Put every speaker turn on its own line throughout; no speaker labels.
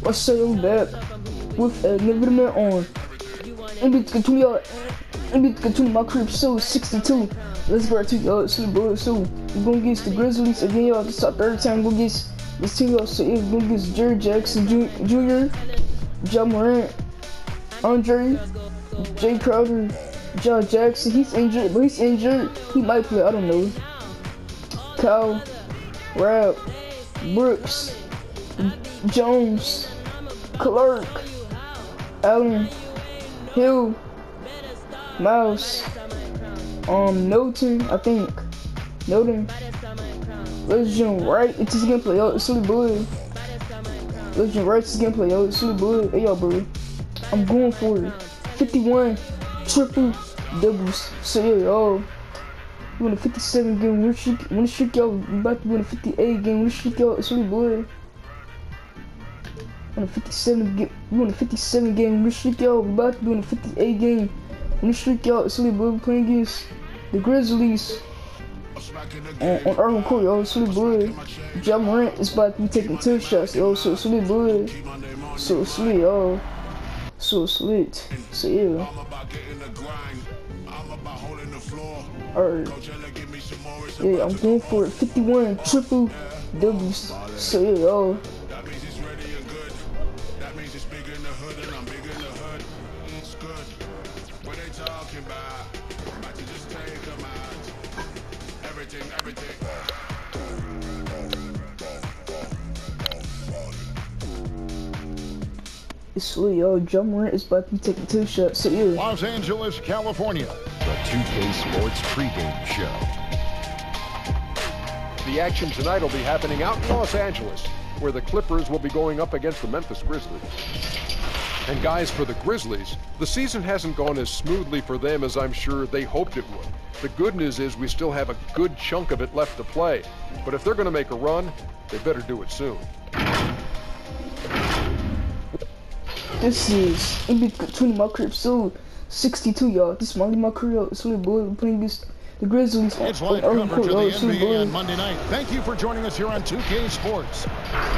I say I'm back with a legitimate on. In between y'all, in between my crib, so 62. Let's go to y'all, so we're gonna get the Grizzlies again, y'all. This is our third time. We're gonna get this team, y'all. So we're gonna get Jerry Jackson Jr., John Morant, Andre, Jay Crowder, John Jackson. He's injured, but he's injured. He might play, I don't know. Kyle, Rab, Brooks, Jones, Clark, Allen, Hill, Mouse, Milton, I think. Milton. Legend Wright, it's his gameplay, yo, it's really good. Legend Wright's his gameplay, yo, it's really good. Hey, yo, bro. I'm going for it. 51 triple doubles. So, yo, we win a 57 game win streak, y'all. We about to win a 58 game win streak, y'all. It's really good. We won a 57 game win streak, y'all. We about to win a 58 game win streak, y'all. It's really good. We're playing against the Grizzlies on Urban Court, yo. It's really good. John Morant is about to be taking 2 shots, yo. So it's really good. So it's lit, yo. So it's lit. So yeah. Alright. Yeah, I'm going for it. 51 triple doubles. So yeah, yo. It's sweet, yo. John Morant is about to be taking 2 shots. So yeah.
Los Angeles, California. The 2K Sports pregame show.
The action tonight will be happening out in Los Angeles, where the Clippers will be going up against the Memphis Grizzlies. And guys, for the Grizzlies, the season hasn't gone as smoothly for them as I'm sure they hoped it would. The good news is we still have a good chunk of it left to play. But if they're going to make a run, they better do it soon.
This is in between my crib, so 62, y'all. This is my career. It's really boy. We're playing against the Grizzlies.
It's live coverage of the NBA on Monday night. Thank you for joining us here on 2K Sports.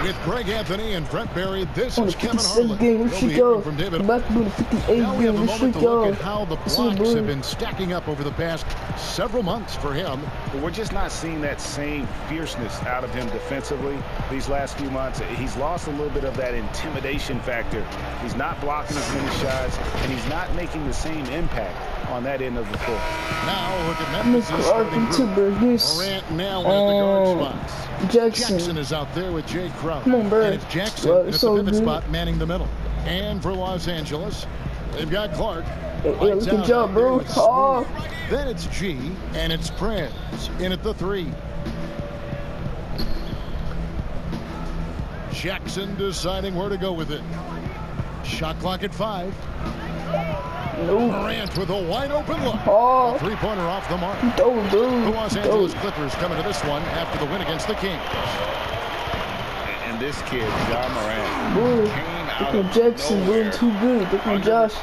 With Greg Anthony and Brett Barry, this is Kevin Harlan.
Game, we should go.
From David.
About to do the 58
now we have a moment to look at how the blocks have been stacking up over the past several months for him.
But we're just not seeing that same fierceness out of him defensively these last few months. He's lost a little bit of that intimidation factor. He's not blocking as many shots, and he's not making the same impact on that end of the court.
Now look at Memphis. Morant now at the guard spots. Jackson is out there with Jay Crowder.
Come on, bro.
And it's Jackson at the pivot spot manning the middle. And for Los Angeles, they've got Clark.
Hey, good job, bro. Oh.
Then it's G, and it's Prez in at the 3. Jackson deciding where to go with it. Shot clock at 5.
No.
Morant with a wide open look.
Oh.
A 3-pointer off the mark.
The
Los Angeles Clippers coming to this one after the win against the Kings.
And this kid, John Morant, came out of
Jackson,
nowhere,
too good. Different Josh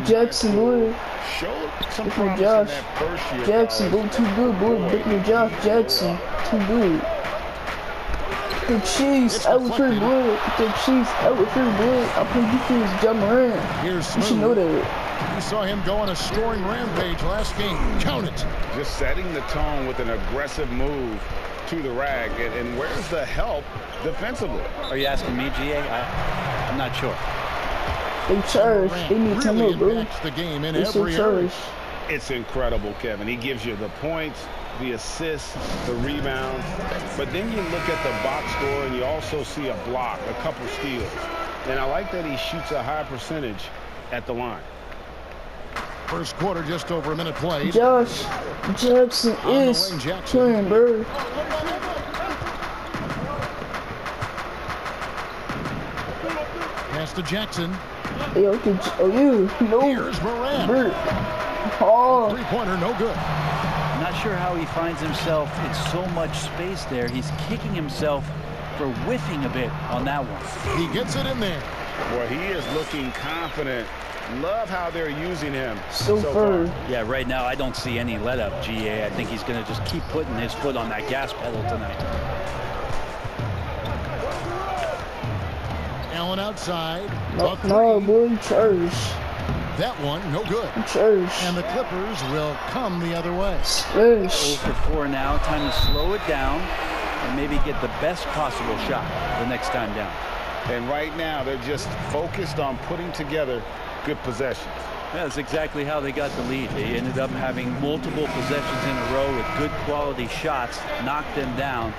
Jackson, boy.
Showed some
Different
promise
Josh
in that first year.
Jackson, boy, too good, boy. Different Josh Jackson, too good. The Chiefs, I would feel good. The Chiefs, I would feel good. I play defense, John Morant. You should know that.
You saw him go on a scoring rampage last game. Count it.
Just setting the tone with an aggressive move to the rag. And where's the help defensively?
Are you asking me, GA? I'm not sure.
They charge. They need to know, bro.
The game in
every
every area.
It's incredible, Kevin. He gives you the points, the assists, the rebounds. But then you look at the box score and you also see a block, a couple steals. And I like that he shoots a high percentage at the line.
First quarter, just over a minute played.
Josh Jackson is playing, bro.
Pass to Jackson.
Hey, okay, no.
Here's Morant.
Oh.
3-pointer, no good.
I'm not sure how he finds himself in so much space there. He's kicking himself for whiffing a bit on that one.
He gets it in there.
Boy, he is looking confident. Love how they're using him
so far.
Yeah, right now I don't see any let up, GA. I think he's going to just keep putting his foot on that gas pedal tonight.
Allen outside.
No, boy, trash.
That one, no good.
Trash.
And the Clippers will come the other way.
Trash.
0 for 4 now. Time to slow it down and maybe get the best possible shot the next time down.
And right now, they're just focused on putting together good possessions.
That's exactly how they got the lead. They ended up having multiple possessions in a row with good quality shots, knocked them down,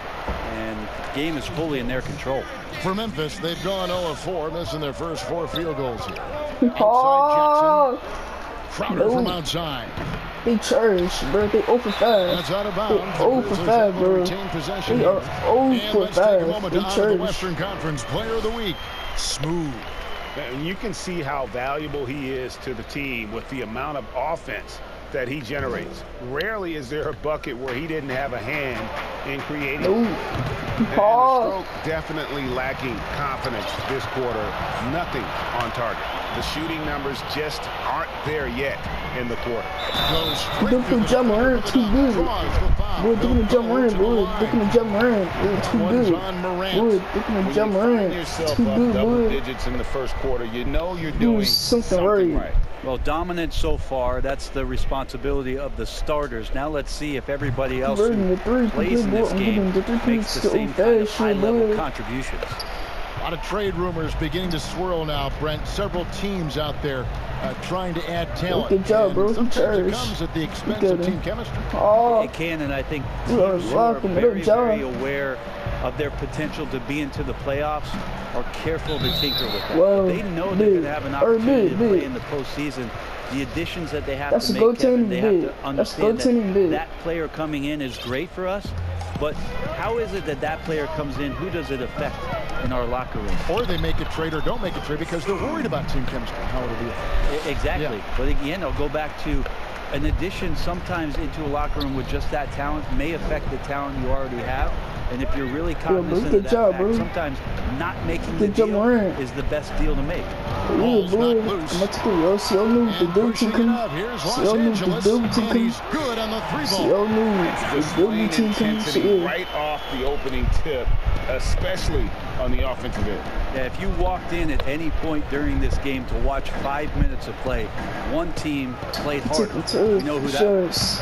and the game is fully in their control.
For Memphis, they've gone 0 of 4, missing their first 4 field goals here.
Oh,
Outside Jackson. Crowder from outside.
they trash, bro. They 0 for 5.
That's out of bounds.
They 0 for 5, bro.
Retain possession.
They are 0
And
for
let's take a
5.
moment
They
to honor the
trash.
Western Conference Player of the Week. Smooth.
And you can see how valuable he is to the team with the amount of offense that he generates. Rarely is there a bucket where he didn't have a hand in creating.
No.
And the stroke definitely lacking confidence this quarter. Nothing on target. The shooting numbers just aren't there yet in the quarter.
Goes straight
Look
to the
at jump around too good.
draws the foul.
Boy, they're gonna jump around, boy. They're gonna jump around. They're too
One's
good.
on Morant.
Boy, they're gonna
When
jump
you find
around.
yourself
Too
up
good,
double
boy.
digits in the first quarter, you know you're
Doing
doing
something
something
right.
right.
Well, dominant so far. That's the responsibility of the starters. Now let's see if everybody else
Converting
who
the three,
plays in
boy.
this
I'm
game
giving the 3
makes
points
the
to
same kind of
old-fashioned,
high-level
boy.
contributions.
A lot of trade rumors beginning to swirl now, Brent. Several teams out there trying to add talent.
Good job,
And
bro.
sometimes it
Trash.
comes at the expense
Good.
of team chemistry.
Oh,
It can, and I think
We are
teams who are
rocking it up,
very,
John.
very aware of their potential to be into the playoffs are careful to tinker with that.
Whoa,
They know they're
big.
going to have an
Or
opportunity
big,
to play
big.
in the postseason. The additions that they have
That's
to
a
make, Kevin,
goaltending
they have
big.
to
That's
understand
goaltending big.
that player coming in is great for us, but how is it that that player comes in? Who does it affect in our locker room?
Or they make a trade or don't make a trade because they're worried about team chemistry and how it'll be.
Exactly.
Yeah.
But again, I'll go back to an addition sometimes into a locker room with just that talent may affect the talent you already have. And if you're really
bro.
cognizant
Good
of that
job,
fact,
bro.
sometimes not making the
Good job,
deal
Morant.
is the best deal to make.
yeah,
Ball's
boy.
not
I'm
loose.
about to go, yo. See, y'all knew the
And
double
pushing
team
it
coming.
up. Here's
See,
Los
y'all knew the
Angeles.
double team
And
coming.
he's good on the three
See,
ball.
y'all knew the double
Displaying
team coming.
intensity
See, yeah.
right off the opening tip, especially on the offensive end.
Yeah, if you walked in at any point during this game to watch 5 minutes of play, one team played harder. You know who that was.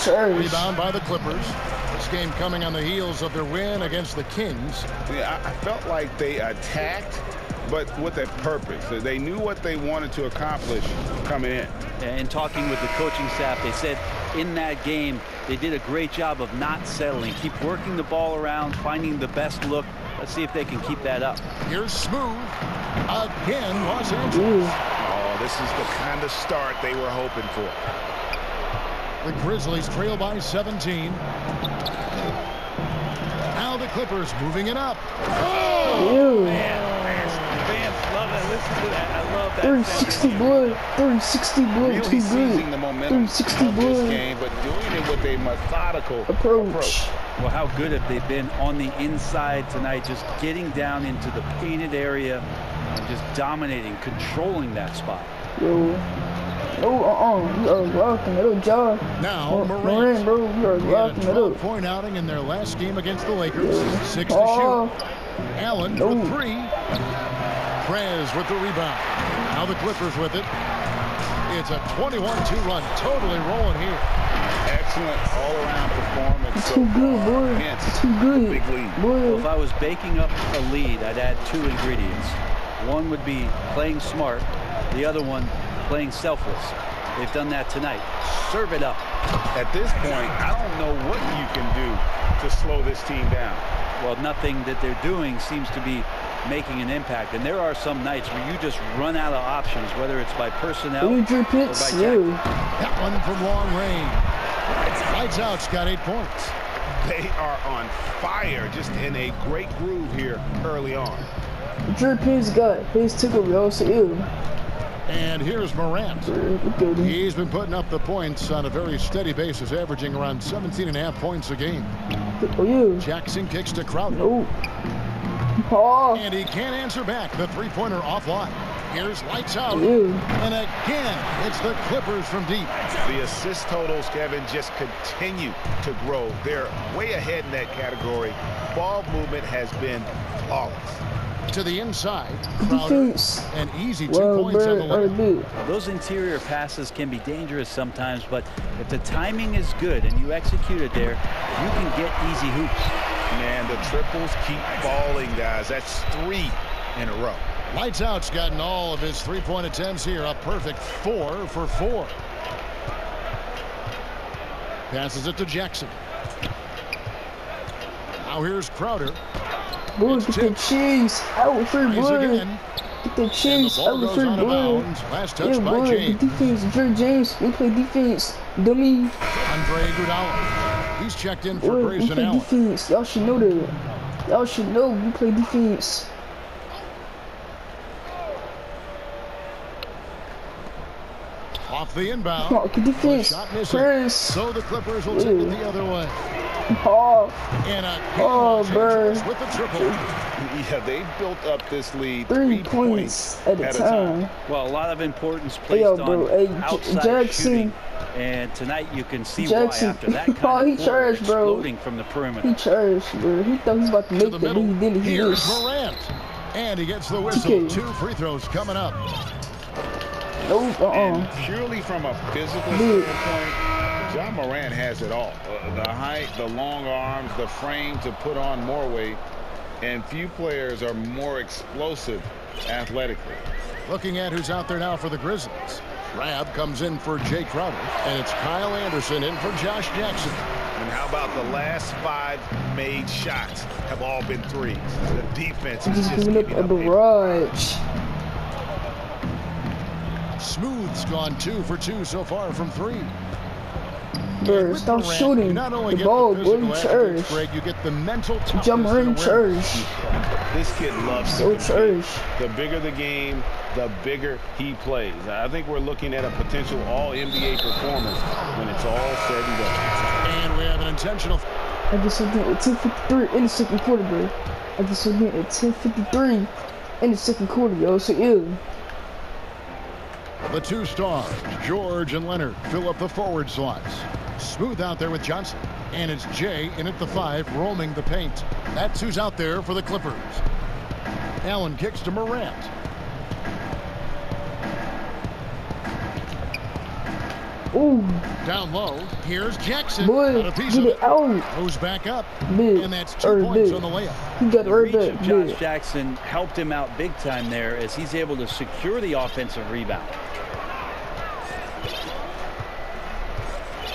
Trash.
Rebound by the Clippers. This game coming on the heels of their win against the Kings.
Yeah, I felt like they attacked, but with a purpose. They knew what they wanted to accomplish coming in.
And talking with the coaching staff, they said in that game they did a great job of not settling. Keep working the ball around, finding the best look. Let's see if they can keep that up.
Here's Smooth. Again, Los Angeles.
Oh, this is the kind of start they were hoping for.
The Grizzlies trail by 17. Now the Clippers moving it up.
Ew.
Fans love that. Listen to that. I love that.
360 blood. 360 blood.
Really
Too
seizing
good.
the momentum
360
of this
blood.
game, but doing it with a methodical
Approach.
Well, how good have they been on the inside tonight, just getting down into the painted area and just dominating, controlling that spot.
Yo. No, we are locking it up, John.
Now
Morant, bro, we are
He had a
locking it up.
12-point outing in their last game against the Lakers. 6 to
Oh,
shoot. Allen
no.
for 3. Prez with the rebound. Now the Clippers with it. It's a 21-2 run. Totally rolling here.
Excellent all-around performance.
too good, boy.
Hence,
Too good.
big lead.
Well, if
Boy,
I was baking up a lead, I'd add 2 ingredients. One would be playing smart. The other one, playing selfless. They've done that tonight. Serve it up.
At this point, I don't know what you can do to slow this team down.
Well, nothing that they're doing seems to be making an impact. And there are some nights where you just run out of options, whether it's by personnel
you
or
drip
by
hits,
tactics.
yeah.
That one from long range. Lights out's got 8 points.
They are on fire, just in a great groove here early on.
Drip his guy. His tickle, yo. So, ew.
And here's Morant.
Look at him.
He's been putting up the points on a very steady basis, averaging around 17.5 points a game.
Oh, yeah.
Jackson kicks to Crowder.
No. Oh,
And he can't answer back. The three-pointer offline. Here's lights out.
ew.
And again, it's the Clippers from deep.
The assist totals, Kevin, just continue to grow. They're way ahead in that category. Ball movement has been flawless.
To the inside, Crowder,
Defense.
and easy 2 points on the layup.
Those interior passes can be dangerous sometimes, but if the timing is good and you execute it there, you can get easy hoops.
Man, the triples keep falling, guys. That's 3 in a row.
Lights Out's gotten all of his three-point attempts here. A perfect 4 for 4. Passes it to Jackson. Now here's Crowder.
Boy, get the cheese out for boy. Get the cheese out for boy.
Last touch
Yeah,
by
boy,
James.
the defense. Jerry James, we play defense. Dummy.
Andre Iguodala. He's checked in for
Boy, we
Grayson
play
Allen.
defense. Y'all should know that. Y'all should know we play defense.
Off the inbound.
Come on, get defense.
Shot missing.
Press.
So the Clippers will take it the other way.
Oh,
And a
oh, bro.
with the triple.
Yeah, they built up this lead
3 points at a time.
Well, a lot of importance
Hey,
placed
yo, bro.
on
Hey,
outside
Jackson.
shooting. And tonight you can see
Jackson.
why after that kind
Oh, he
of floor
trash, bro.
exploding from the perimeter.
He trash, bro. He thought he was about to
To
make
the
that, but
middle.
he didn't. He
Here's
is.
Morant. And he gets the whistle.
TK.
2 free throws coming up.
Nope,
And purely from a physical
Dude.
standpoint, John Morant has it all. The height, the long arms, the frame to put on more weight. And few players are more explosive athletically.
Looking at who's out there now for the Grizzlies. Rab comes in for Jay Crowder. And it's Kyle Anderson in for Josh Jackson.
And how about the last 5 made shots have all been threes? The defense is
He's
just
giving up
giving
a
up
barrage.
Smooth's gone 2 for 2 so far from 3.
Bro,
With
stop
Morant,
shooting
you not only
the
get
ball,
the
boy.
physical
Trash.
attributes, Greg, you get the mental toughness
Jump
and
in,
awareness.
trash.
This kid loves to
So
compete.
trash.
The bigger the game, the bigger he plays. I think we're looking at a potential all-NBA performance when it's all said and done.
And we have an intentional.
I just saw that at 10:53 in the second quarter, bro. I just saw that at 10:53 in the second quarter, yo. So ill.
The 2 stars, George and Leonard, fill up the forward slots. Smooth out there with Johnson. And it's Jay in at the 5, roaming the paint. That's who's out there for the Clippers. Allen kicks to Morant.
Ooh,
Down low, here's Jackson.
boy,
Got a piece
get
of
it
it.
out.
Goes back up.
Big,
And that's 2
or
points
big.
on the layup.
He got
The
right
reach of
back,
Josh
big.
Jackson helped him out big time there as he's able to secure the offensive rebound.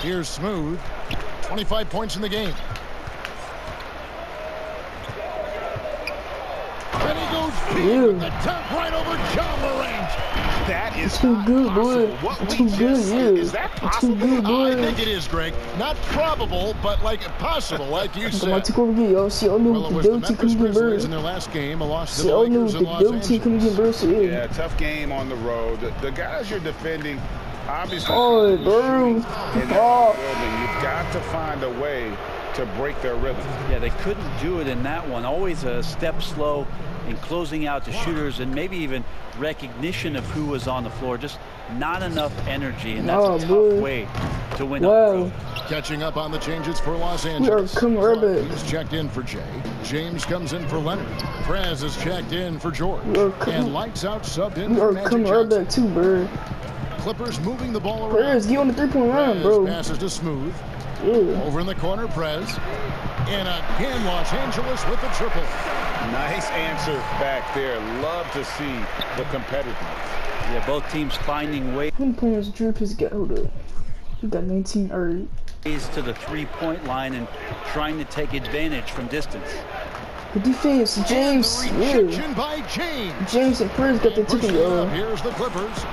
Here's Smooth. 25 points in the game. And he goes deep with the dunk right over John Morant.
That is
Too
not
good,
possible.
boy.
What we
Too
just
good,
see,
yeah.
is that
Too
possible?
good, boy.
I think it is, Greg. Not probable, but like possible, like you
Come on,
said.
take over here, yo. See, I knew
Well, it
the
was the
double team
Memphis
coming in,
Grizzlies in
bro.
their last game, a loss to
See,
the
I knew
Lakers
the
in Los
double team coming in, bro.
Angeles.
So yeah.
Yeah, tough game on the road. The guys you're defending, obviously,
Oh,
shooting
bro.
in that
Oh.
building. You've got to find a way to break their rhythm.
Yeah, they couldn't do it in that one. Always a step slow in closing out the shooters and maybe even recognition of who was on the floor. Just not enough energy, and that's
Oh,
a tough
boy.
way to win.
Wow.
Catching up on the changes for Los
We are
Angeles.
coming right back.
He's checked in for Jay. James comes in for Leonard. Prez is checked in for George.
We are coming-
And Lights Out subbed in
We
for
are
Magic
coming right
Johnson.
back too, bro.
Clippers moving the ball around.
Prez, get on the 3-point line,
Prez
bro.
passes to Smooth.
Yeah.
Over in the corner, Prez. And again, Los Angeles with the triple.
Nice answer back there. Love to see the competitiveness.
Yeah, both teams finding ways
How many points Drew has got? Hold up. He got 19 early.
to the three-point line and trying to take advantage from distance.
The defense, James. Yeah.
Rejection by James.
James and Prez got the
Pushing
ticket,
it up.
yo.
Here's the Clippers.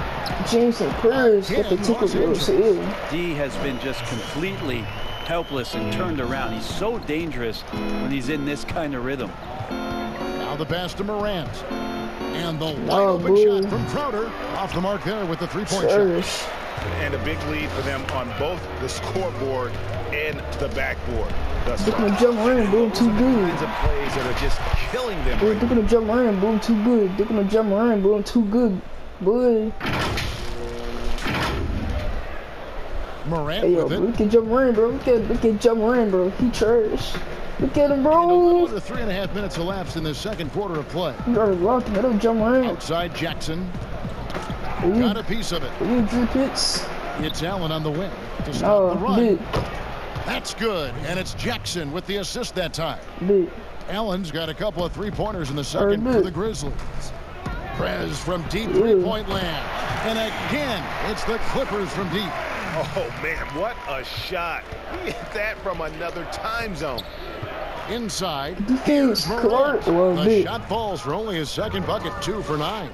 James and Prez got the
Again,
ticket,
Los
yo. So yeah.
D has been just completely helpless and turned around. He's so dangerous when he's in this kind of rhythm.
Now the pass to Morant. And the wide
Oh,
open
boy.
shot from Crowder. Off the mark there with the three-point shot.
Trash.
And a big lead for them on both the scoreboard and the backboard. Thus
They're
far.
gonna jump around, boom, too good.
Kinds of plays that are just killing them.
Boy,
right
they're gonna jump around, boom, too good. They're gonna jump around, boom, too good. Boy.
Morant
Hey, yo,
with
bro, we
it.
can jump around, bro. We can jump around, bro. He trash. Look at him,
And a little
bro.
under 3.5 minutes elapsed in the second quarter of play.
You are locking it up, John Morant.
Outside Jackson.
Ooh.
Got a piece of it.
Ooh, Drew Pitts.
It's Allen on the wing to stop the run.
Big.
That's good. And it's Jackson with the assist that time.
Big.
Allen's got a couple of three-pointers in the second for the Grizzlies. Prez from deep three-point land. And again, it's the Clippers from deep.
Oh, man, what a shot. He hit that from another time zone.
Inside,
Defense, Clark. Well,
the
big.
shot falls for only his second bucket, 2 for 9.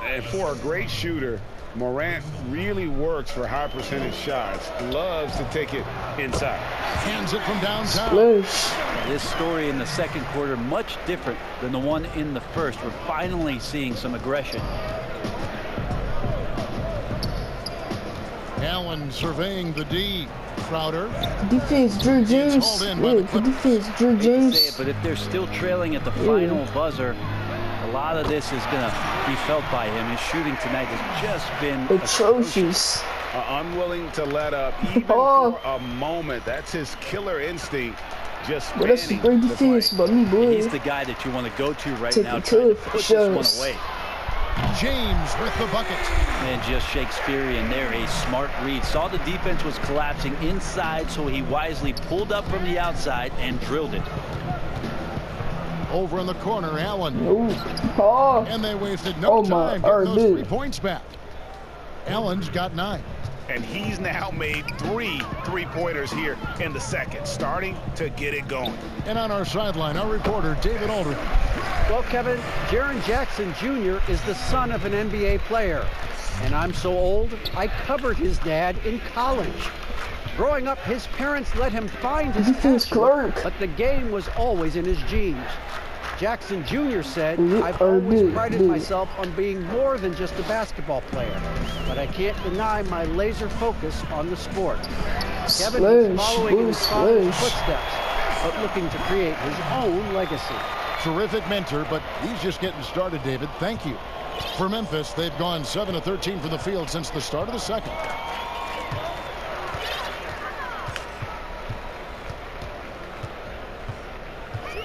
And for a great shooter, Morant really works for high percentage shots. Loves to take it inside.
Hands it from downtown.
Splash.
This story in the second quarter much different than the one in the first. We're finally seeing some aggression.
Allen surveying the D. Crowder.
Defense, Drew James.
hauled in by the
Yeah, defense, Drew
Hate to say it,
James.
but if they're still trailing at the final buzzer, a lot of this is going to be felt by him. His shooting tonight has just been
Atrocious.
Unwilling to let up even for a moment. That's his killer instinct. Just
But that's the
standing
great
the
defense
fight.
by me, boy.
He's the guy that you want to go to right
Take
now,
it
trying to
tough
put this
shots.
one away.
James with the bucket.
And just Shakespearean there, a smart read. Saw the defense was collapsing inside, so he wisely pulled up from the outside and drilled it.
Over in the corner, Allen.
Ooh. Oh.
And they wasted no time getting those 3 points back. Allen's got 9.
And he's now made 3 three-pointers here in the second, starting to get it going.
And on our sideline, our reporter, David Aldridge.
Well, Kevin, Jaren Jackson Jr. is the son of an NBA player. And I'm so old, I covered his dad in college. Growing up, his parents let him find his
Defense,
passion,
Clark.
but the game was always in his genes. Jackson Jr. said, I've
Oh,
always
dude,
prided
dude.
myself on being more than just a basketball player, but I can't deny my laser focus on the sport. Kevin is
Splash,
following in his father's
splash.
footsteps, but looking to create his own legacy.
Terrific mentor, but he's just getting started, David. Thank you. For Memphis, they've gone 7 of 13 from the field since the start of the second.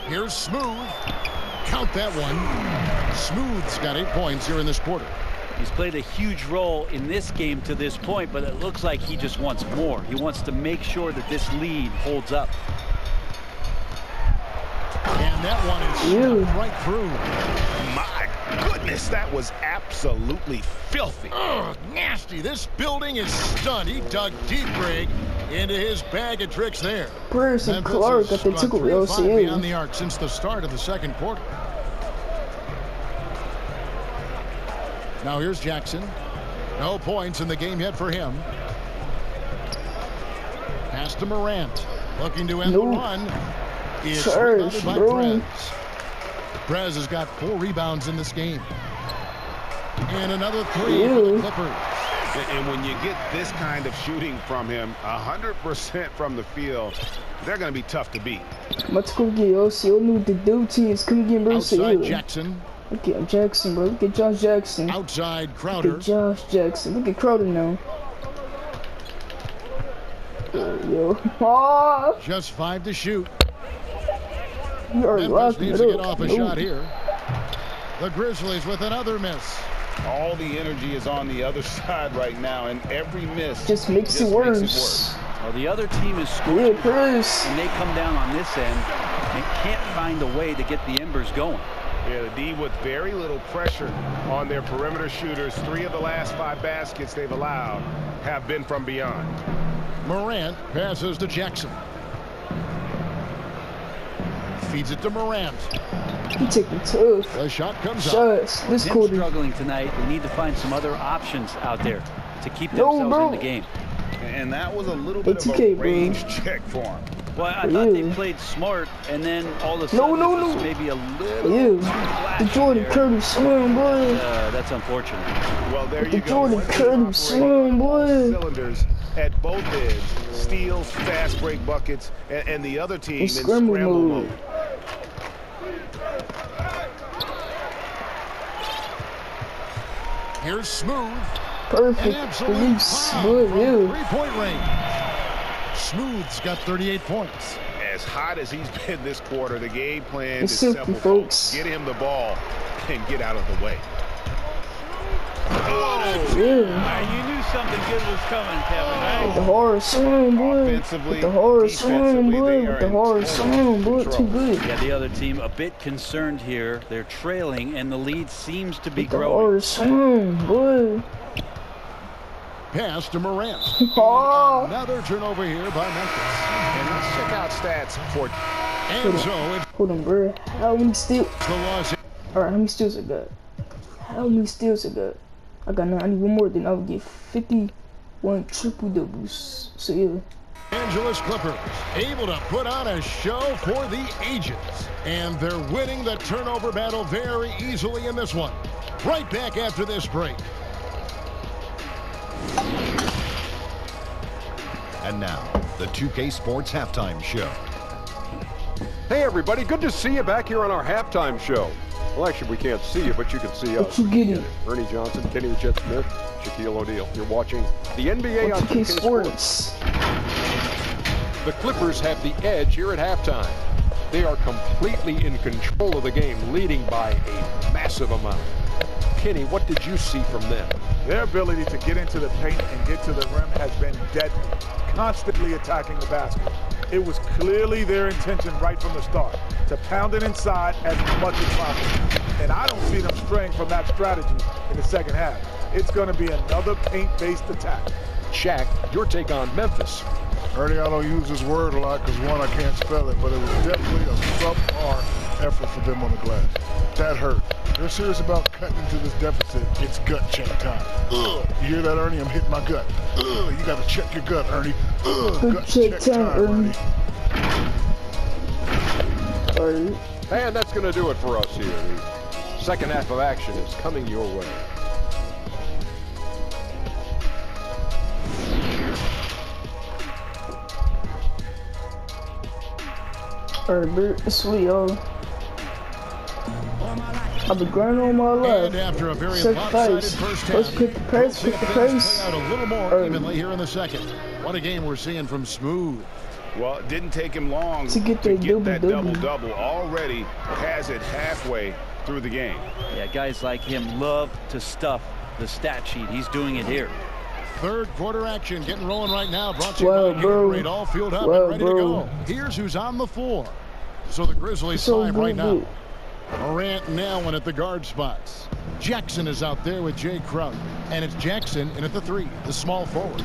Here's Smooth. Count that one. Smooth's got 8 points here in this quarter.
He's played a huge role in this game to this point, but it looks like he just wants more. He wants to make sure that this lead holds up.
And that one is stuck right through.
My goodness, that was absolutely filthy.
Ugh, nasty. This building is stunned. He dug deep, Greg, into his bag of tricks there.
Pierce and
Memphis
Clark
has
got the
struck
tickle
3 of 5 beyond
LCA.
the arc since the start of the second quarter. Now here's Jackson. No points in the game yet for him. Pass to Morant. Looking to end the run. It's rebounded by Prez. Prez has got 4 rebounds in this game. And another 3 for the Clippers.
And when you get this kind of shooting from him, 100% from the field, they're going to be tough to beat.
Let's go get LCA. I knew the dude teams come get bro.
Outside Jackson.
Look at Jackson, bro. Look at Josh Jackson.
Outside Crowder.
Look at Josh Jackson. Look at Crowder now. Yo. Oh,
Just 5 to shoot.
you are
Memphis
locking
needs
it
to get
up.
off a shot here. The Grizzlies with another miss.
All the energy is on the other side right now, and every miss
Just makes it worse.
Well, the other team is
Yeah,
scoring,
Pierce.
and they come down on this end and can't find a way to get the embers going.
Yeah, the D with very little pressure on their perimeter shooters. 3 of the last 5 baskets they've allowed have been from beyond.
Morant passes to Jackson. Feeds it to Morant.
He taking tough
The shot comes up.
shots. This
Tim
quarter.
struggling tonight. They need to find some other options out there to keep
No,
themselves
bro.
in the game.
And that was a little bit of
2K,
a
bro.
range check for him.
Well, I thought they played smart, and then all of a
No,
sudden
no,
it was
no.
maybe a little
Yeah.
too
The
flashy
Jordan
there.
Curtis swim, boy.
That's unfortunate.
Well, there
The
you go.
Jordan
One team
Curtis
operating
swim, boy.
cylinders at both ends. Steals, fast break buckets, and the other team in
scramble
scramble
mode.
mode.
Here's Smooth. An
Perfect
absolute
release,
pound
boy.
from
Yeah.
3-point range. Smooth's got 38 points.
as hot as he's been this quarter, the game plan
It's
is
simple,
simple,
folks.
Get him the ball and get out of the way.
And you knew something good was coming, Kevin, right?
With the hard swing, boy.
Offensively,
With the hard swing,
defensively,
boy.
they
With
are
the
in
hard
total
swing, boy.
control.
Too good.
Yeah, the other team a bit concerned here. They're trailing, and the lead seems to be
With the
growing.
hard swing, boy.
Pass to Morant.
Oh.
Another turnover here by Memphis.
And let's check out stats for
And so it's
Hold on, bro. How many steals?
the Los
Alright, how many steals I got? How many steals I got? I got none. I need one more, then I would get 51 triple doubles. So yeah.
Angeles Clippers able to put on a show for the ages. And they're winning the turnover battle very easily in this one. Right back after this break.
And now, the 2K Sports Halftime Show.
Hey, everybody. Good to see you back here on our halftime show. Well, actually, we can't see you, but you can see us.
But you get it.
Ernie Johnson, Kenny the Jet Smith, Shaquille O'Neal. You're watching the NBA on
2K
2K Sports.
Sports.
The Clippers have the edge here at halftime. They are completely in control of the game, leading by a massive amount. Kenny, what did you see from them?
Their ability to get into the paint and get to the rim has been deadly, constantly attacking the basket. It was clearly their intention right from the start to pound it inside as much as possible. And I don't see them straying from that strategy in the second half. It's going to be another paint-based attack.
Shaq, your take on Memphis.
Ernie, I don't use this word a lot because, one, I can't spell it, but it was definitely a subpar effort for them on the glass. That hurt. They're serious about cutting into this deficit. It's gut check time. Ugh. You hear that, Ernie? I'm hitting my gut. Ugh. You got to check your gut, Ernie. Ugh.
Gut
Gut
check time, Ernie. Alright.
And that's going to do it for us here. The second half of action is coming your way.
Alright, bro. It's sweet, y'all. I've been grinding all my life.
And after a very lopsided
Sacrifice.
first half,
Let's pick the
we'll
pace,
see
pick
if
the
things
pace.
play out a little more evenly here in the second. What a game we're seeing from Smooth.
Well, it didn't take him long
To get that double-double.
double-double. Already has it halfway through the game.
Yeah, guys like him love to stuff the stat sheet. He's doing it here.
Third quarter action getting rolling right now. Brought to you
Wow,
by
bro.
Gatorade, all fueled up
Wow,
and ready
bro.
to go. Here's who's on the floor. So the Grizzlies
So
five right now.
good.
Morant and Allen at the guard spots. Jackson is out there with Jay Crowder. And it's Jackson in at the three, the small forward.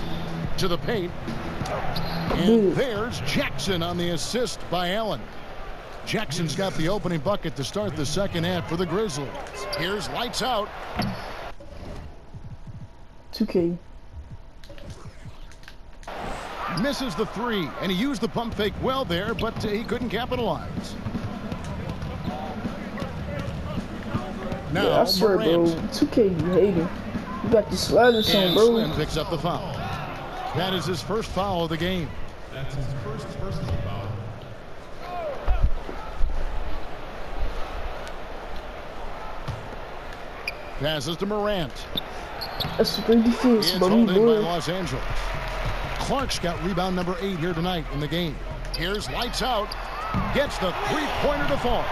To the paint. And there's Jackson on the assist by Allen. Jackson's got the opening bucket to start the second half for the Grizzlies. Here's lights out.
2K.
Misses the three, and he used the pump fake well there, but he couldn't capitalize. Now,
Yeah, I swear, bro.
Morant.
2K, you hating. You got the sliders on,
And
bro.
Slim picks up the foul. That is his first foul of the game.
That's his first personal foul.
Passes to Morant.
That's a great defense,
It's
buddy,
hauled in by
boy.
Los Angeles. Clark's got rebound number 8 here tonight in the game. Here's lights out. Gets the three-pointer to fall.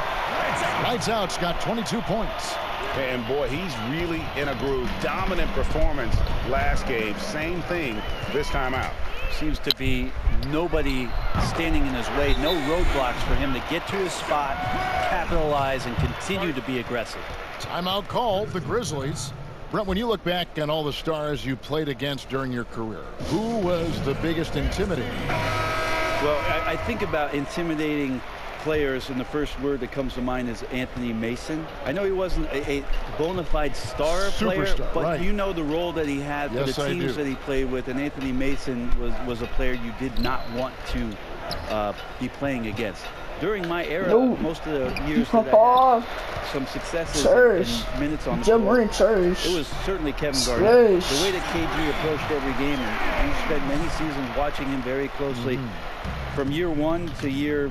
Lights out's got 22 points.
And boy, he's really in a groove. Dominant performance last game. Same thing this time out.
Seems to be nobody standing in his way. No roadblocks for him to get to his spot, capitalize, and continue to be aggressive.
Timeout called, the Grizzlies. Brent, when you look back on all the stars you played against during your career, who was the biggest intimidator?
Well, I think about intimidating players, and the first word that comes to mind is Anthony Mason. I know he wasn't a bona fide star player,
Superstar,
but
right.
you know the role that he had for
Yes,
the
I
teams
do.
that he played with, and Anthony Mason was a player you did not want to be playing against. During my era,
Nope.
most of the years
Pop
that I
off.
had some successes
Church.
and minutes on the
Jump
floor,
in church.
it was certainly Kevin Garnett.
Church.
The way that KG approached every game, and you spent many seasons watching him very closely. From year 1 to year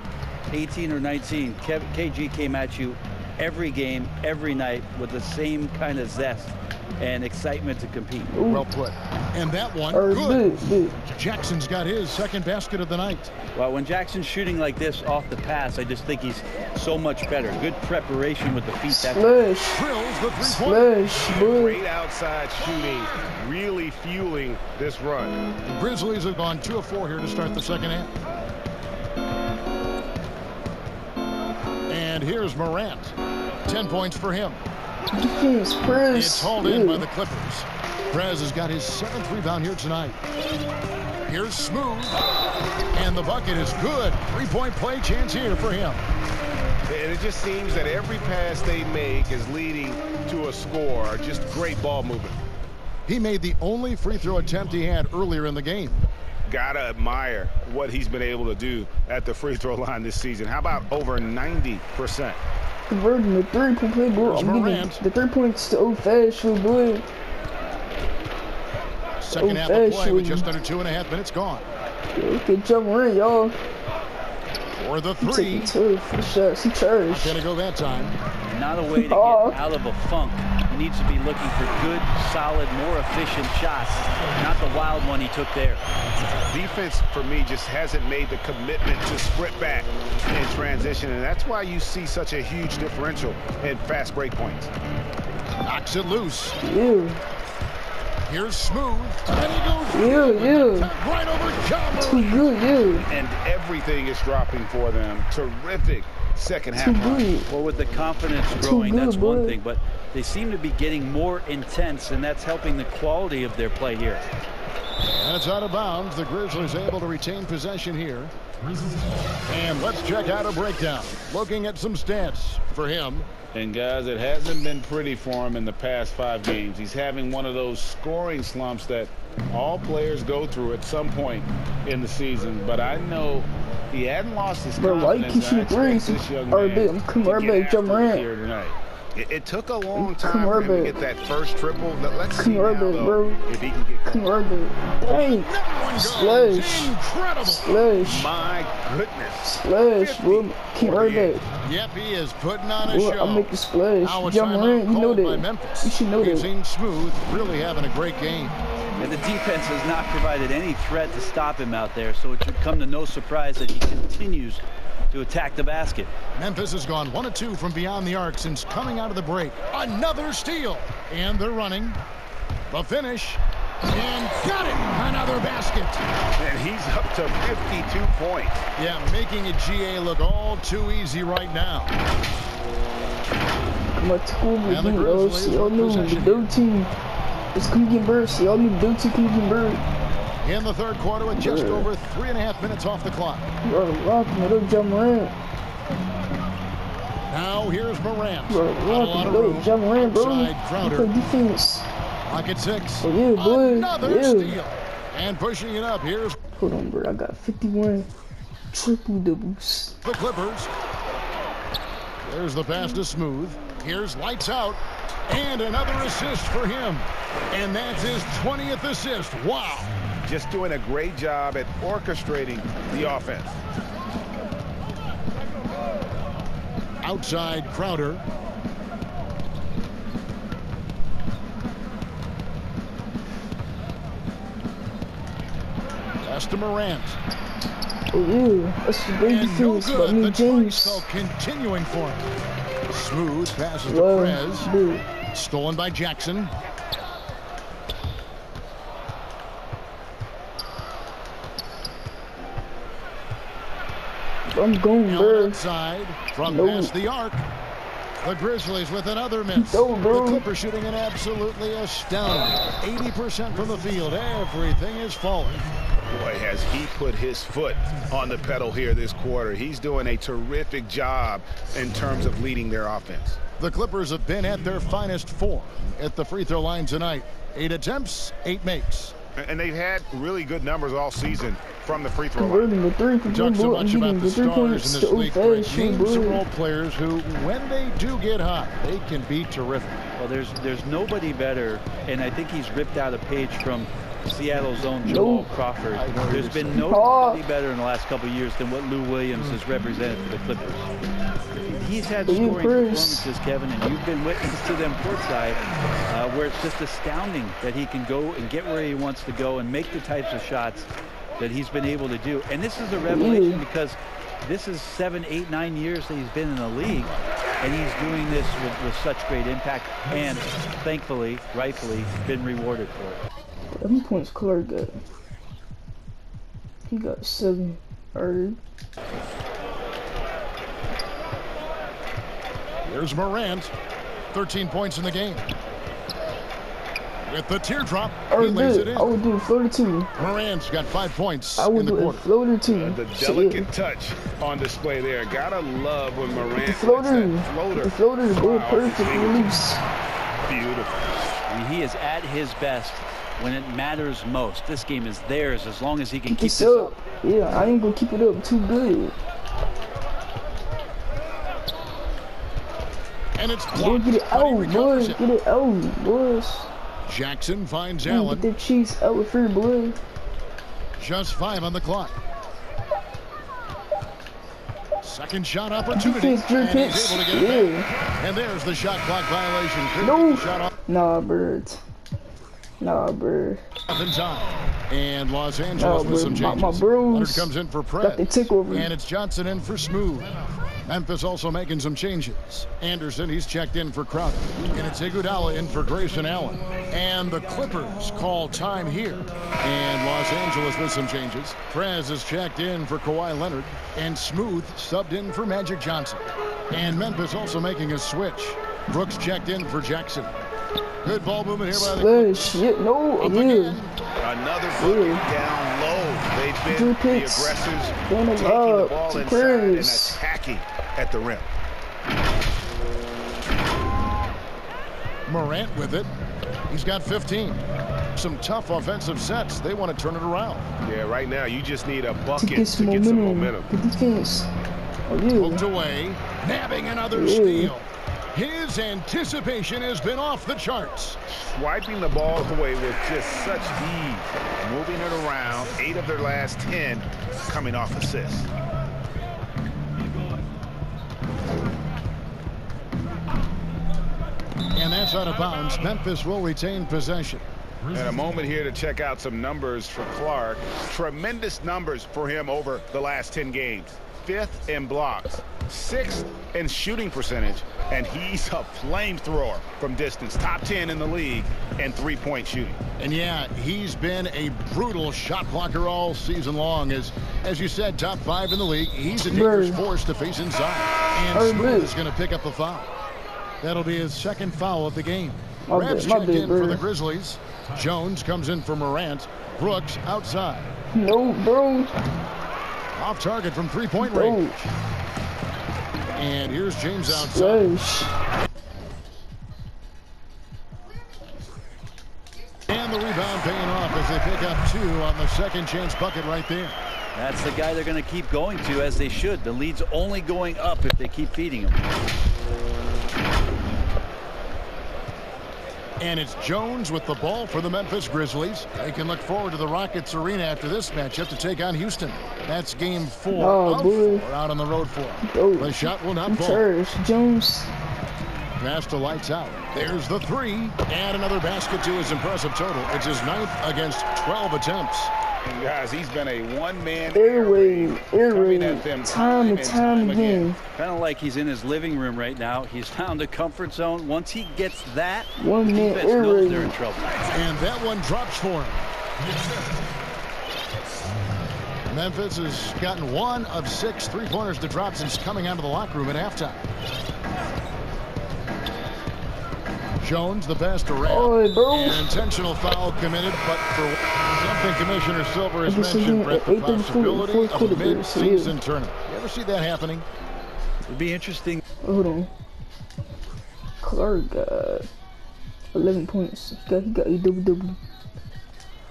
18 or 19, KG came at you every game, every night with the same kind of zest and excitement to compete.
Well put. And that one, good. Jackson's got his second basket of the night.
Well, when Jackson's shooting like this off the pass, I just think he's so much better. Good preparation with the feet.
Drills the three-pointer.
Great outside shooting, really fueling this run.
The Grizzlies have gone 2 of 4 here to start the second half. And here's Morant. 10 points for him. It's hauled in by the Clippers. Perez has got his 7th rebound here tonight. Here's Smooth. And the bucket is good. 3-point play chance here for him.
And it just seems that every pass they make is leading to a score. Just great ball movement.
He made the only free throw attempt he had earlier in the game.
Gotta admire what he's been able to do at the free throw line this season. How about over 90%?
Converting the 3-point play, bro. I'm giving the 3 points to old fashioned, boy.
Second half of play with just under 2.5 minutes gone.
Okay, jump in, y'all.
For the three.
The shots. He charged.
Gonna go that time.
Not a way to get out of a funk. He needs to be looking for good, solid, more efficient shots. Not the wild one he took there.
Defense, for me, just hasn't made the commitment to sprint back in transition, and that's why you see such a huge differential in fast break points.
Knocks it loose.
Ew.
Here's Smooth. And he goes right over Jumper.
Too good,
And everything is dropping for them. Terrific second half run.
Well, with the confidence growing, that's one thing, but they seem to be getting more intense, and that's helping the quality of their play here.
That's out of bounds. The Grizzlies able to retain possession here. And let's check out a breakdown. Looking at some stats for him.
And guys, it hasn't been pretty for him in the past 5 games. He's having one of those scoring slumps that all players go through at some point in the season. But I know he hadn't lost his confidence. I expect this young man to get after it here tonight.
It took a long time for him to get that first triple. Let's see now, though, if he can get
Dang. Splash.
Incredible.
Splash.
My goodness.
Splash, bro.
Yep, he is putting on a show.
I'll make the splash.
Now
Jump around, you know that. You should know that.
He's seen Smooth really having a great game.
And the defense has not provided any threat to stop him out there, so it should come to no surprise that he continues to attack the basket.
Memphis has gone 1 of 2 from beyond the arc since coming out of the break. Another steal. And they're running. The finish. And got it. Another basket.
And he's up to 52 points.
Yeah, making a GA look all too easy right now.
And the Grizzlies y'all know the blue team. It's Cleveland Birds. Y'all need blue team Cleveland Bird.
In the third quarter with just over 3.5 minutes off the clock. Now here's Morant. Outside Crowder. Pocket 6. Another steal. And pushing it up. Here's.
Hold on, bro. I got 51 triple doubles.
The Clippers. There's the pass to Smooth. Here's lights out. And another assist for him. And that's his 20th assist. Wow.
Just doing a great job at orchestrating the offense.
Outside Crowder. Pass to Morant.
That's the great defense by me, James.
Continuing for him. Smooth passes to Perez. Stolen by Jackson.
I'm going, bro.
Outside from past the arc. The Grizzlies with another miss. The Clippers shooting an absolutely astounding 80% from the field. Everything is falling.
Boy, has he put his foot on the pedal here this quarter. He's doing a terrific job in terms of leading their offense.
The Clippers have been at their finest form at the free throw line tonight. 8 attempts, 8 makes.
And they've had really good numbers all season from the free throw line.
We talk so much about the stars in this league. Name some role players who, when they do get hot, they can be terrific.
Well, there's nobody better, and I think he's ripped out a page from Seattle's own Joel Crawford. There's been nobody better in the last couple of years than what Lou Williams has represented for the Clippers. He's had scoring performances, Kevin, and you've been witness to them courtside, where it's just astounding that he can go and get where he wants to go and make the types of shots that he's been able to do. And this is a revelation because this is 7, 8, 9 years that he's been in the league, and he's doing this with such great impact, and thankfully, rightfully, been rewarded for it.
How many points Clark got? He got 7. Alright.
Here's Morant, 13 points in the game. With the teardrop, he lays it in.
I would do a floater too.
Morant's got 5 points
I would
in the
do
quarter.
a floater too.
The delicate touch on display there. Gotta love when Morant
the floater. The floater, boy, perfect release.
Beautiful.
He is at his best when it matters most. This game is theirs as long as he can keep this
up. Yeah, I ain't gonna keep it up too good.
And it's
blocked. Get it out, boys. Get it out, boys.
Jackson finds Allen.
Get that cheese out with free, boy.
Just 5 on the clock. Second shot opportunity. And he's able to get it back. And there's the shot clock violation.
No.
Shot
nah, birds. Nah, bird.
In time. And Los Angeles with some changes.
My bros.
Leonard comes in for Prez.
They take over.
And it's Johnson in for Smooth. Memphis also making some changes. Anderson, he's checked in for Crowder. And it's Iguodala in for Grayson Allen. And the Clippers call time here. And Los Angeles with some changes. Prez is checked in for Kawhi Leonard. And Smooth subbed in for Magic Johnson. And Memphis also making a switch. Brooks checked in for Jackson. Good ball movement here by the Clippers.
Another bucket down low. They've been the aggressors, taking the ball inside and attacking at the rim.
Morant with it. He's got 15. Some tough offensive sets. They want to turn it around.
Yeah, right now you just need a bucket to get some momentum.
Hooked away. Nabbing another steal. His anticipation has been off the charts.
Swiping the ball away with just such ease. Moving it around. 8 of their last 10 coming off assists.
And that's out of bounds. Memphis will retain possession.
And a moment here to check out some numbers for Clark. Tremendous numbers for him over the last 10 games. 5th in blocks, 6th in shooting percentage, and he's a flamethrower from distance. Top 10 in the league and 3-point shooting.
And yeah, he's been a brutal shot blocker all season long. As you said, top 5 in the league. He's a dangerous force to face inside. And Smooth is going to pick up the foul. That'll be his 2nd foul of the game. Rebs checked in for the Grizzlies. Jones comes in for Morant. Brooks outside.
No, bro.
Off target from 3-point range. And here's James outside. And the rebound paying off as they pick up 2 on the second chance bucket right there.
That's the guy they're going to keep going to, as they should. The lead's only going up if they keep feeding him.
And it's Jones with the ball for the Memphis Grizzlies. They can look forward to the Rockets Arena after this matchup to take on Houston. That's game 4 We're out on the road for. The shot will not fall.
Jones.
Pass to lights out. There's the 3. And another basket to his impressive total. It's his 9th against 12 attempts.
And guys, he's been a one-man
air raid time and time again.
Kind of like he's in his living room right now. He's found a comfort zone. Once he gets that,
one man
defense knows they're in trouble.
And that one drops for him. Memphis has gotten 1 of 6 3-pointers to drop since coming out of the locker room at halftime. Jones, the best around. An intentional foul committed, but for something Commissioner Silver has mentioned, Brett, the possibility of a mid-season tournament. You ever see that happening?
It'd be interesting.
Hold on. Clark got 11 points. He got a double-double.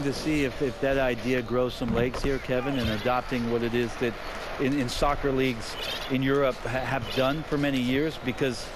To see if that idea grows some legs here, Kevin, and adopting what it is that in soccer leagues in Europe have done for many years, because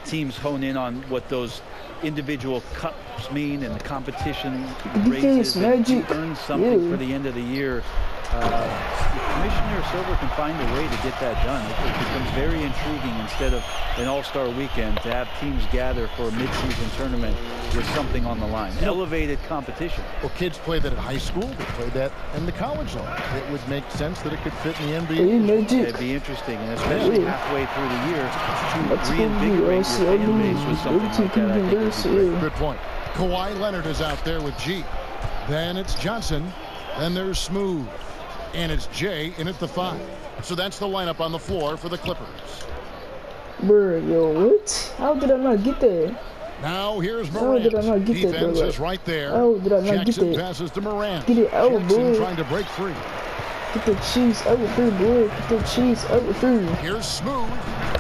teams hone in on what those individual cups mean and the competition raises. You earn something for the end of the year. Commissioner Silver can find a way to get that done. It becomes very intriguing, instead of an all-star weekend, to have teams gather for a mid-season tournament with something on the line. Elevated competition.
Well, kids play that at high school. They play that in the college level. It would make sense that it could fit in the NBA.
It'd be interesting, and especially halfway through the year, to reinvigorate your fan base with something like that. I think would be great.
Good point. Kawhi Leonard is out there with G. Then it's Johnson. Then there's Smooth. And it's Jay in at the 5. So that's the lineup on the floor for the Clippers.
Bruh, yo, what? How did I not get there?
Now here's Morant.
How did I not get that,
Defense
bro?
is right there.
How did I not
Jackson
get that?
passes to Morant.
Get it out,
Jackson
boy.
trying to break free.
Get the cheese out of here, boy. Get the cheese out of here.
Here's Smooth.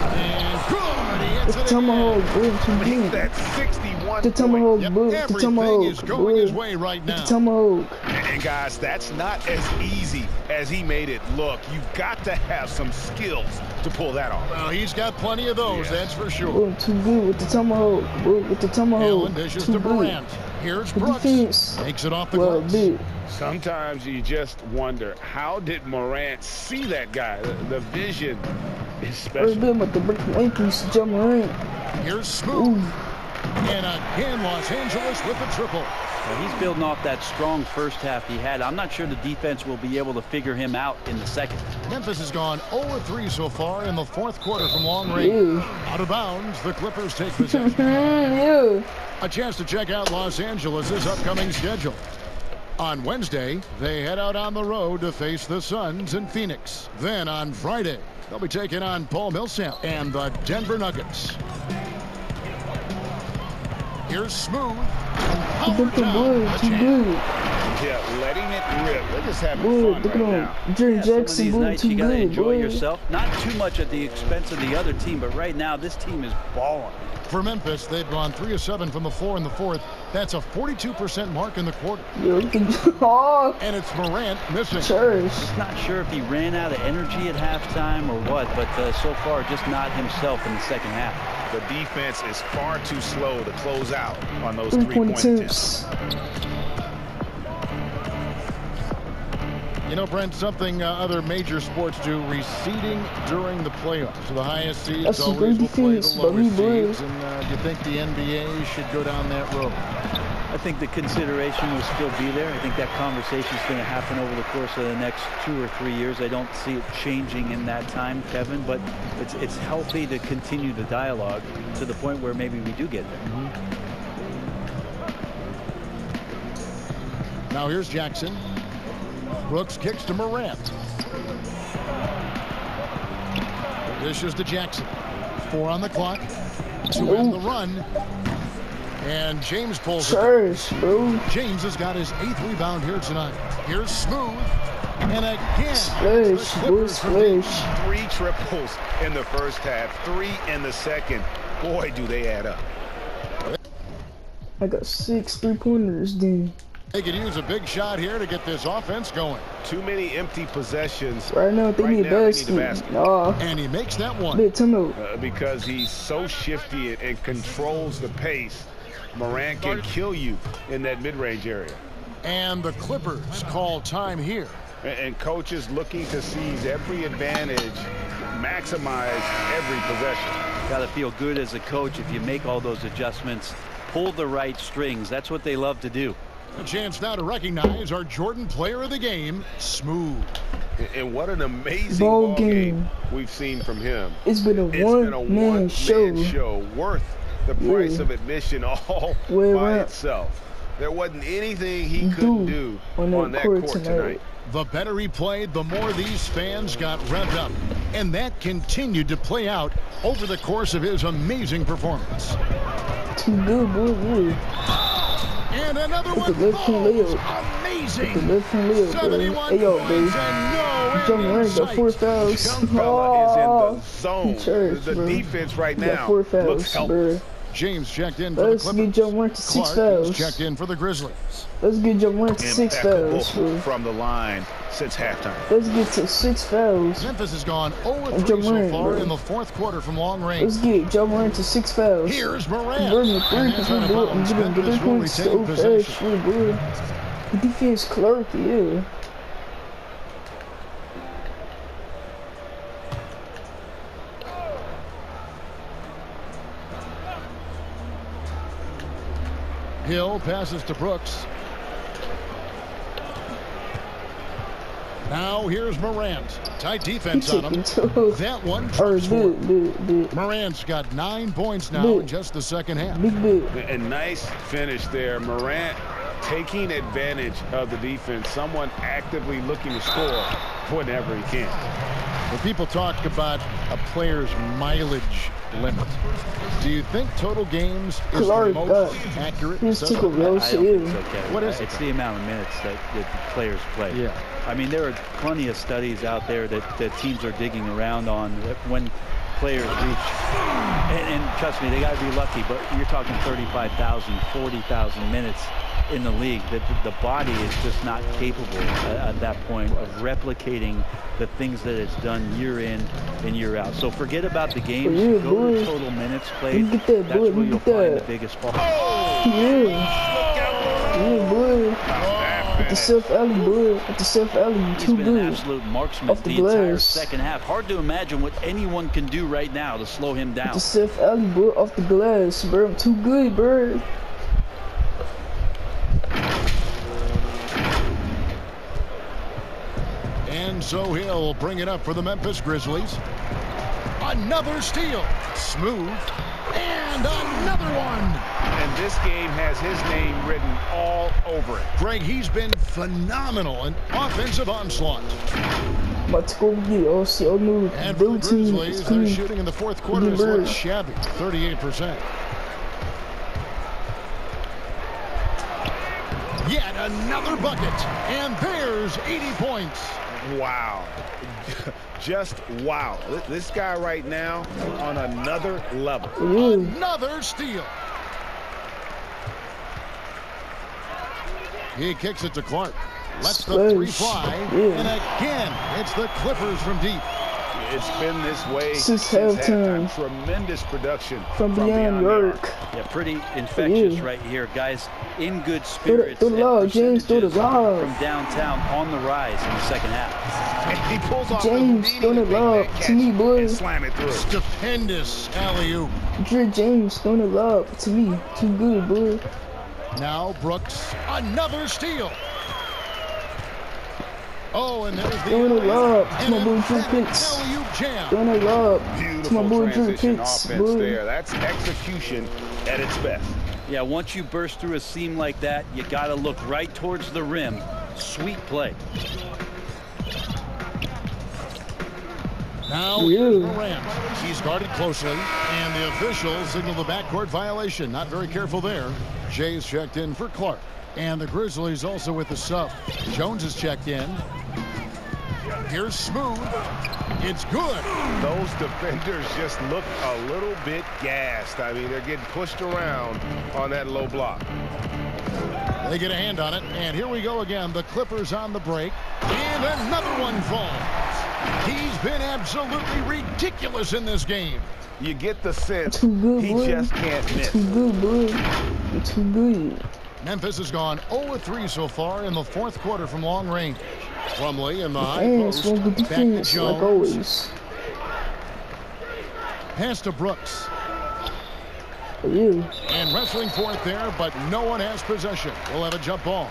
And good. He hits
The
it
tomahawk,
again.
boy.
Make that 61
The tomahawk,
Yep,
boy. The
everything
tomahawk,
is going his way right now.
The tomahawk.
And guys, that's not as easy as he made it look. You've got to have some skills to pull that off.
Well, he's got plenty of those, that's for sure.
Boy, too good with the tomahawk, boy. With the tomahawk.
Allen dishes
Too
to
good.
Morant. Here's
The
Brooks.
defense.
Takes it off the
Well,
glass.
big.
Sometimes you just wonder, how did Morant see that guy? The vision is
Very
special.
good with the breaking ankles, Ja Morant.
Here's Smooth.
Ooh.
And again, Los Angeles with the triple.
Well, he's building off that strong first half he had. I'm not sure the defense will be able to figure him out in the second.
Memphis has gone 0-3 so far in the fourth quarter from long range.
Yeah.
Out of bounds, the Clippers take possession.
Yeah.
A chance to check out Los Angeles' upcoming schedule. On Wednesday, they head out on the road to face the Suns in Phoenix. Then on Friday, they'll be taking on Paul Millsap and the Denver Nuggets. Here's Smooth.
Too good, too good.
Yeah, letting it rip. They're just having
Boy,
fun
look
right
at
now.
him. Jerry
Some of
Jackson,
these
boy,
nights
too
you gotta
good,
enjoy
boy.
yourself. Not too much at the expense of the other team, but right now this team is balling.
For Memphis, they've gone 3 of 7 from the floor in the fourth. That's a 42% mark in the quarter.
Yo, you can oh,
And it's Morant missing.
church.
Not sure if he ran out of energy at halftime or what, but so far just not himself in the second half.
The defense is far too slow to close out on those
3-point
three-point attempts.
attempts.
You know, Brent, something other major sports do, reseeding during the playoffs. So the highest seeds
That's some
always
great
will play
defense
the
by
lower
me, boy.
seeds. And do you think the NBA should go down that road?
I think the consideration will still be there. I think that conversation is going to happen over the course of the next 2 or 3 years. I don't see it changing in that time, Kevin, but it's healthy to continue the dialogue to the point where maybe we do get there.
Now here's Jackson. Brooks kicks to Morant. Dishes to Jackson. 4 on the clock to end the run. And James pulls it.
Church, bro.
James has got his 8th rebound here tonight. Here's Smooth. And again,
Splash,
the
boy,
Clippers for deep.
splash.
3 triples in the first half, 3 in the second. Boy, do they add up.
I got 6 3-pointers, then.
They could use a big shot here to get this offense going.
Too many empty possessions.
Right now, they need a basket. Nah.
And he makes that one.
Big timeout.
Because he's so shifty and controls the pace. Morant can kill you in that mid-range area.
And the Clippers call time here.
And coaches looking to seize every advantage, maximize every possession.
Got to feel good as a coach if you make all those adjustments, pull the right strings. That's what they love to do.
A chance now to recognize our Jordan player of the game, Smooth.
And what an amazing
Ball
ball game we've seen from him.
It's been a one-man show.
Worth the price of admission all by itself. There wasn't anything he couldn't do on that court tonight.
The better he played, the more these fans got revved up. And that continued to play out over the course of his amazing performance.
Too good, boy.
And another one
falls.
Amazing.
71 hey, yo, baby. Ja Morant got 4 fouls.
Young fella is in the zone.
Church,
the
bro.
defense right
He
now
got 4 fouls,
looks helpless.
James checked in for the
Let's
Clippers.
get Joe Warren to 6
Clark
fouls.
checked in for the Grizzlies.
Let's get Joe Warren to 6 fouls.
From the line since halftime.
Let's get to 6 fouls.
Memphis has gone 0-3 so far in the fourth quarter from long range.
Let's get Joe Warren to 6 fouls.
Here's Morant.
Burn the 3 because we do it. I'm getting good points so fast. Boy. Defense Clark, yeah.
Hill passes to Brooks. Now here's Morant. Tight defense on him. That one trips for Morant's got 9 points now in just the second half.
And nice finish there. Morant taking advantage of the defense. Someone actively looking to score whenever he can.
When people talk about a player's mileage limit, do you think total games is the most accurate?
I don't think so,
What is it?
It's the amount of minutes that the players play.
Yeah.
I mean, there are plenty of studies out there that teams are digging around on when players reach, and trust me, they got to be lucky, but you're talking 35,000, 40,000 minutes in the league. The body is just not capable at that point of replicating the things that it's done year in and year out. So forget about the games. Go to total minutes played. That's where you'll find the biggest fall.
Boy. At the Self Alley, boy. At the Self Alley, too good.
He's been an absolute marksman the entire second half. Hard to imagine what anyone can do right now to slow him down.
At the Self Alley, boy. Off the glass, bro. I'm too good, bro.
And so he'll bring it up for the Memphis Grizzlies. Another steal. Smooth. And another one.
And this game has his name written all over it.
Greg, he's been phenomenal in offensive onslaught.
And for
the Grizzlies, their shooting in the fourth quarter is looked shabby, 38%. Yet another bucket, and there's 80 points.
Wow. Just wow. This guy right now on another level.
Another steal. He kicks it to Clark. Lets the three fly. And again, it's the Clippers from deep.
It's been this way
since halftime.
Tremendous production
from beyond York.
Yeah, pretty infectious right here. Guys in good spirits.
James, throw the lob.
From downtown on the rise in the second half.
And he pulls off
James, throw the lob to me, boy.
Slam it through.
Stupendous alley-oop.
James, throw the lob to me. Too good, boy.
Now Brooks, another steal. Oh, and there's the
throwing a lob to my boy Drew Pitts. Throwing a lob to my boy Drew Pitts.
There. That's execution at its best.
Yeah, once you burst through a seam like that, you got to look right towards the rim. Sweet play.
Now Morant. He's guarded closely, and the officials signal the backcourt violation. Not very careful there. Jay's checked in for Clark. And the Grizzlies also with the sub. Jones is checked in. Here's Smooth. It's good.
Those defenders just look a little bit gassed. I mean, they're getting pushed around on that low block.
They get a hand on it, and here we go again. The Clippers on the break, and another one falls. He's been absolutely ridiculous in this game.
You get the sense
good,
he just can't miss.
Too good, boy. Too good.
Memphis has gone 0-3 so far in the fourth quarter from long range. Plumlee in the high post. Back to Jones.
Like always.
Pass to Brooks.
And
wrestling for it there, but no one has possession. We'll have a jump ball.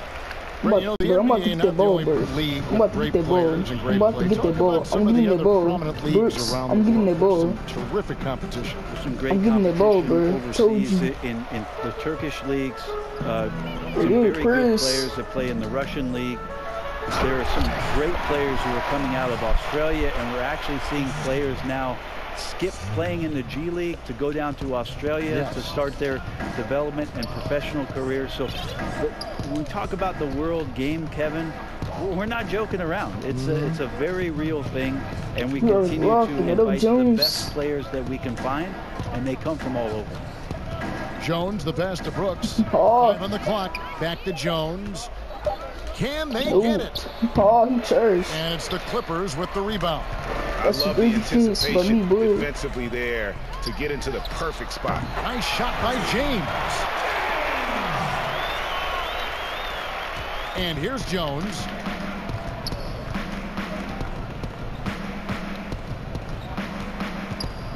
I'm about to get that ball, bro. I'm about to get that ball. I'm about to get that ball. I'm getting that ball. Brooks, I'm getting that ball.
Terrific competition.
There's some great
I'm getting that ball, bro.
Overseas in the Turkish leagues. Some very good players that play in the Russian league. There are some great players who are coming out of Australia, and we're actually seeing players now skip playing in the G League to go down to Australia to start their development and professional careers. So when we talk about the world game, Kevin, we're not joking around. It's a very real thing, and we continue to invite the best players that we can find, and they come from all over.
Jones, the pass to Brooks.
Oh.
5 on the clock. Back to Jones. Can they get it?
Oh, he charged.
And it's the Clippers with the rebound.
I love the anticipation defensively there to get into the perfect spot.
Nice shot by James. And here's Jones.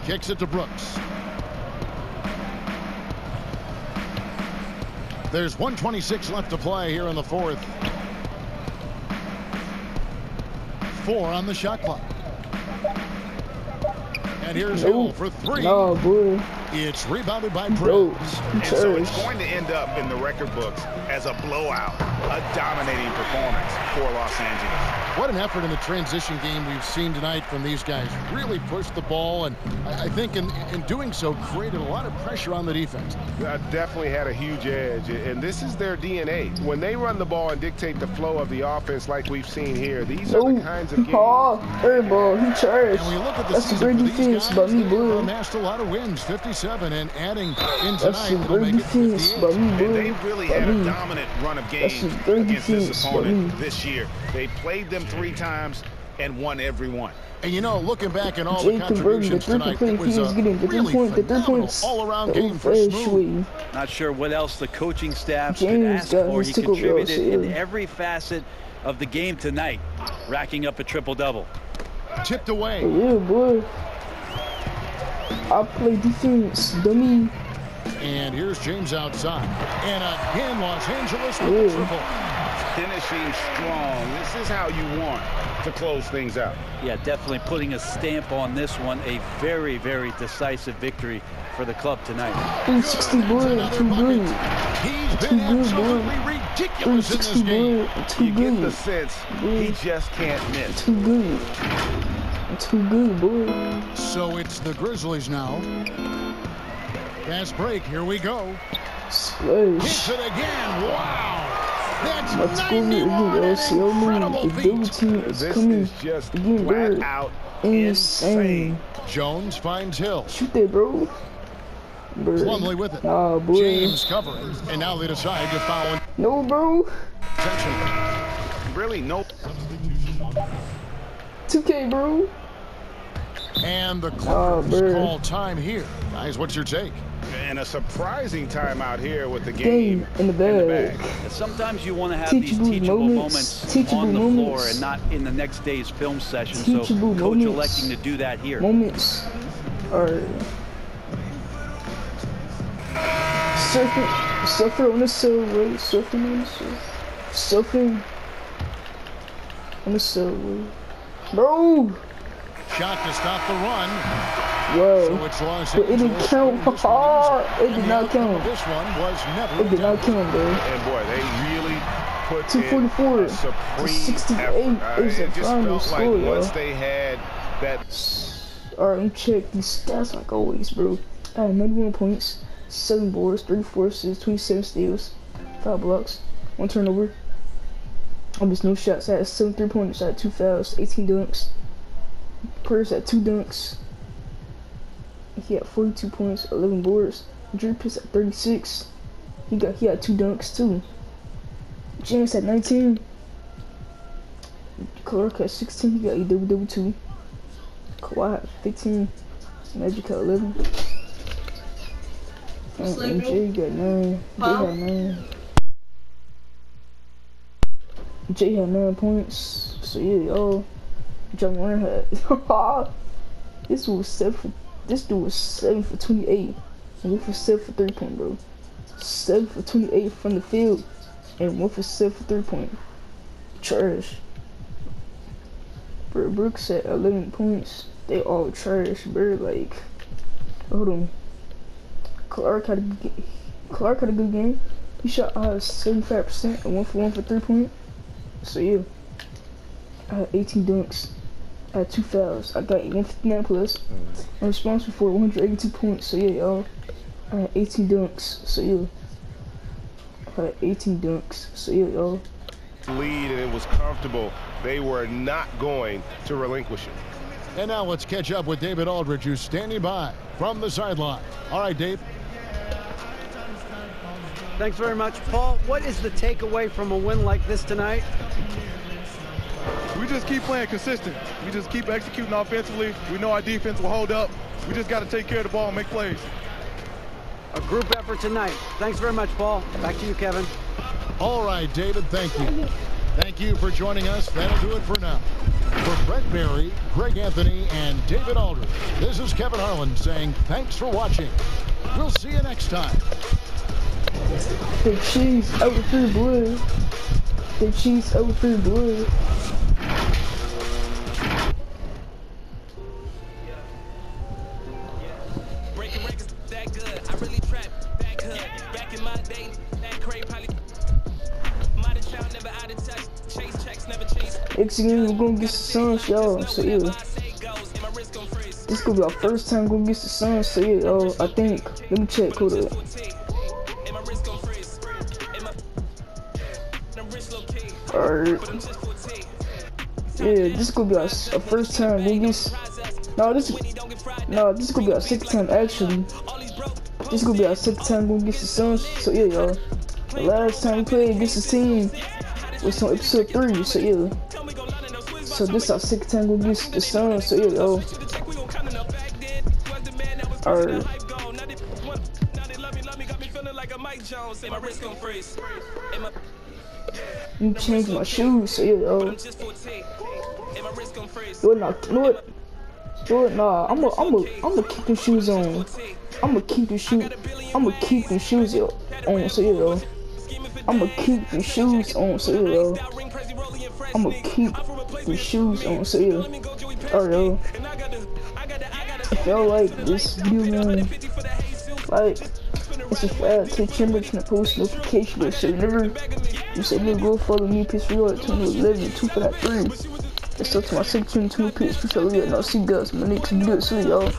Kicks it to Brooks. There's 1:26 left to play here in the fourth. 4 on the shot clock. And here's Hill for 3.
No, boy.
It's rebounded by Brooks.
And so it's going to end up in the record books as a blowout, a dominating performance for Los Angeles.
What an effort in the transition game we've seen tonight from these guys. Really pushed the ball, and I think in doing so created a lot of pressure on the defense.
Definitely had a huge edge, and this is their DNA. When they run the ball and dictate the flow of the offense like we've seen here, these are the kinds of games.
Oh, airball, he charged.
And we look at the
That's a great defense by me, boy.
Amassed a lot of wins, 57, and adding in
That's
tonight.
a great defense by me, boy.
And they really had a dominant run of games against this opponent this year. They played them 3 times and won every one.
And you know, looking back at all the contributions tonight, it was a really phenomenal all-around game for Smooth.
Not sure what else the coaching staff could ask for. He contributed in every facet of the game tonight, racking up a triple-double.
Tipped away.
Yeah, boy. I play defense, dummy.
And here's James outside. And again, Los Angeles with the triple.
Finishing strong. This is how you want to close things out.
Yeah, definitely putting a stamp on this one. A very, very decisive victory for the club tonight.
360, boy. Too good.
He's been absolutely ridiculous in this game.
Too
you
good.
get the sense he just can't miss.
Too good. Too good, boy.
So it's the Grizzlies now. Fast break. Here we go.
Splash.
Hits it again. Wow. That's
Let's go with
incredible
the double team is
This
coming.
is just
Again,
flat
bro.
out
Insane.
Jones finds Hill.
Shoot that, bro.
Plumlee with it.
Nah, boy.
James covering. And now they decide to foul.
No, bro.
really no.
2K, bro.
And the Clippers call time here. Guys, what's your take?
And a surprising time out here with the game
in the bag.
Sometimes you want to have these teachable moments on the floor and not in the next day's film session. So coach electing to do that here.
Moments are surfing on the subway, surfing on the surfing on the subway, bro.
Shot to stop the run.
Whoa.
So it's Los
But it didn't count. It did not count.
This one was never.
It did not count, bro.
And boy, they really put
244
to
68 is a final score,
like once they had that.
Alright, let me check these stats like always, bro. I had 91 points, 7 boards, 34 assists, 27 steals, 5 blocks, 1 turnover. I missed no shots. I had 7 3-pointers. I had 2 fouls, 18 dunks. Purse had 2 dunks. He had 42 points, 11 boards. Drew Piss at 36. He had 2 dunks too. James had 19. Clark had 16. He got a double too. Kawhi had 15. Magic had 11. And MJ got 9. Jay had 9. Jay had 9 points. So yeah, y'all. John Warren had. This dude was 7 for 28. And 1 for 7 for 3-point, bro. 7 for 28 from the field. And 1 for 7 for 3-point. Trash. Bro, Brooks at 11 points. They all trash, bro. Like, hold on. Clark had a good game. He shot 75% and 1 for 3-point. So yeah. I had 18 dunks. I had 2 fouls. I got 159 plus. I'm responsible for 182 points. So yeah, y'all. I had 18 dunks. So yeah. I had 18 dunks. So yeah, y'all.
Lead and it was comfortable. They were not going to relinquish it.
And now let's catch up with David Aldridge, who's standing by from the sideline. All right, Dave.
Thanks very much, Paul. What is the takeaway from a win like this tonight?
We just keep playing consistent. We just keep executing offensively. We know our defense will hold up. We just got to take care of the ball and make plays.
A group effort tonight. Thanks very much, Paul. Back to you, Kevin.
All right, David, thank you. Thank you for joining us. That'll do it for now. For Brett Berry, Greg Anthony, and David Aldridge, this is Kevin Harlan saying thanks for watching. We'll see you next time.
The Chiefs over through blood. The Chiefs over through blood.
Breaking records that good. I really trapped back hood. Back in my day, that crave probably might have child never out of touch. Chase checks never chase.
Next game we're gonna get the Suns, y'all. So yeah. This gonna be our first time gonna get the Suns. So yeah, I think. Let me check. Hold up. Alright. Yeah, this gonna be our first time gonna get. No, this is gonna be our second time actually. This is gonna be our second time gonna get the Suns. So yeah, y'all. The last time we played against this team was on episode 3. So yeah. So this is our second time gonna get the Suns. So yeah, y'all. Alright. Let me change my shoes. So yeah, y'all. Nah, I'ma keep the shoes on. I'ma keep the shoes on. So yeah, y'all. I'ma keep the shoes on. So yeah, y'all. I'ma keep the shoes on. So yeah. Alright, y'all. If y'all like this video, man, like, subscribe to the channel and post notification. So never go follow me. Peace for 2011 253. Let's talk to my 16 2 piece. Peace for y'all. I'll see you guys in my next video. So y'all.